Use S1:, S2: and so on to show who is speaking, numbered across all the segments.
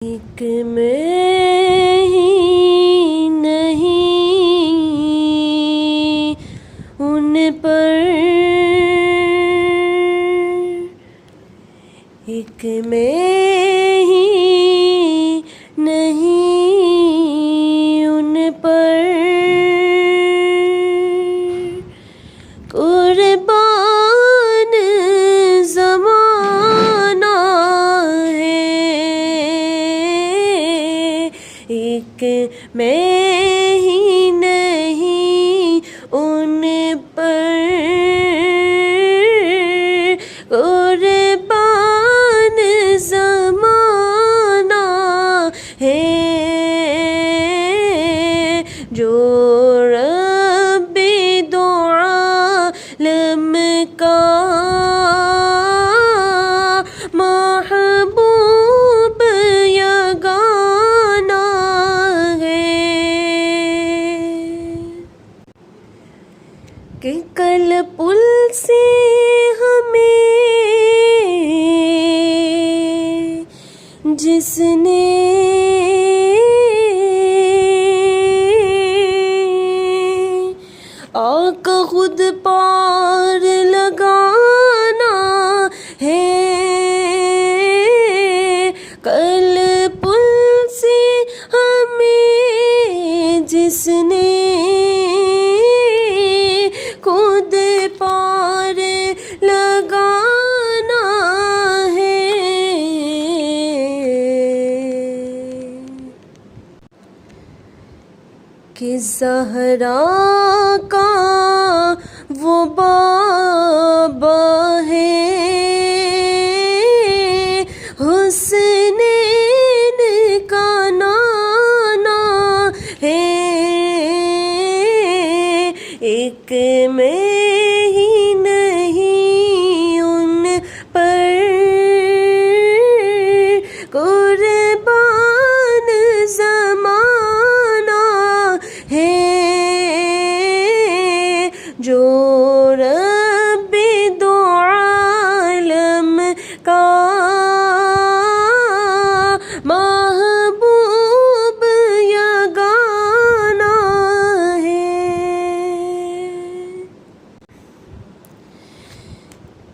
S1: ایک میں ہی نہیں ان پر، ایک میں ہی نہیں ان پر قربان زمانہ ہے، ایک میں ہی نہیں ان پر قربان زمانہ ہے، جو رب دو عالم کا محبوب یگانہ ہے، کہ کل پل سے ہمیں جس نے آقا خود پار لگانا ہے، کل پل سے ہمیں جس نے خود پار لگانا ہے، کہ زہرا کا وہ بابا ہے، حسنین کا نانا ہے، ایک میں ہی نہیں ان پر قربان زمانہ ہے، جو رب دو عالم کا محبوب یگانہ ہے،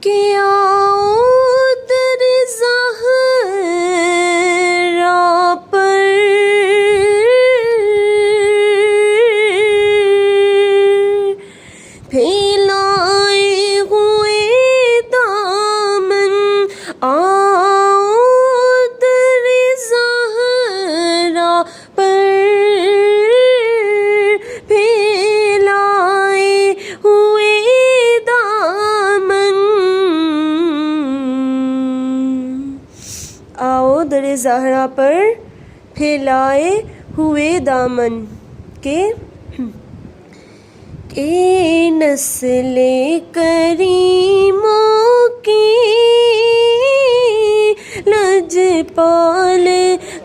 S1: کہ آؤ در زہرا پر پھیلائے ہوئے دامن، آؤ در زہرا پر پھیلائے ہوئے دامن، آؤ در زہرا پر پھیلائے ہوئے دامن، کہ نسل کریموں کی لجپال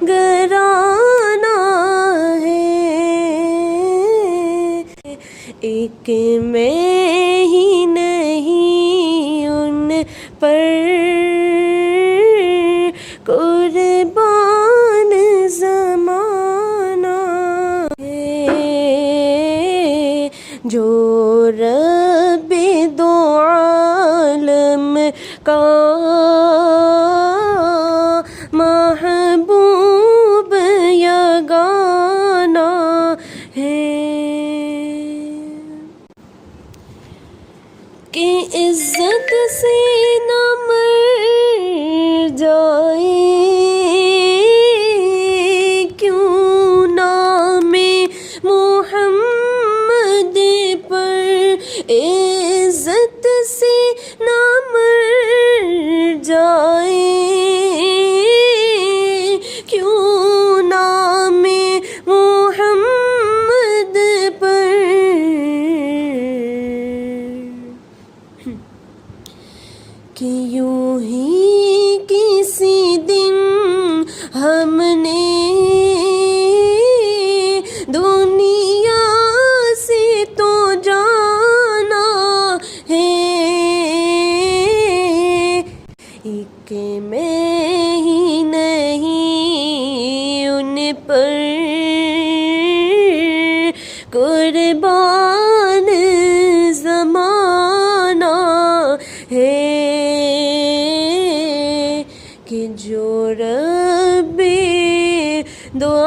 S1: گھرانہ ہے، ایک میں ہی نہیں ان پر قربان زمانہ ہے، جو رب دو عالم کا محبوب یگانہ ہے، کہ عزت سے نہ مر جائے کیوں نام محمد پر، عزت سے نہ مر جائے کیوں نام محمد پر، کہ یوں ہی کسی دن ہم نے دنیا سے تو جانا ہے، ایک میں ہی نہیں پر قربان زمانہ ہے کہ جو رب دو